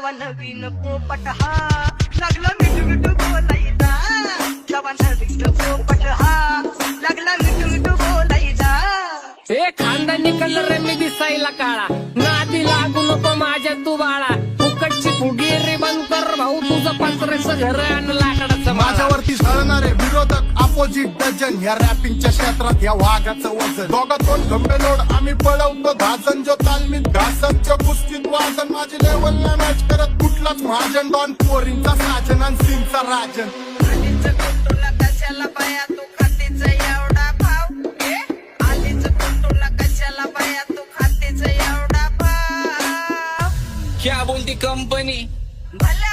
नवा नवीन पोपट हा लागला मिठू मिठू बोलायचा नवा नवीन पोपट हा लागला मिठू मिठू बोलायचा ए खानदानी कलर मी दिसायला काळा नादी लागू नको माझ्या तू बाळा फुकटची फुगी रे बंद कर भाऊ तुझं पत्रेचं घर आणि लाकडाचं माझ्यावरती झळणारे विरोधक अपोजिट डझन या रॅपिंगच्या क्षेत्रात या वाघाचं वजन दोघात दोन गंभे लोड आम्ही पळवतो धाजन जो तालमीत घासनच्या कुस्तीत वाजन माझी लेवल ना मॅच करत कुठलाच महाजन डॉन पोरींचा साजन आणि सीनचा राजन आलीच तुला कशाला बाया तू खातेच एवढा भाव आलीच तुला कशाला बाया तू खातेच एवढा भाव क्या बोलती कंपनी भले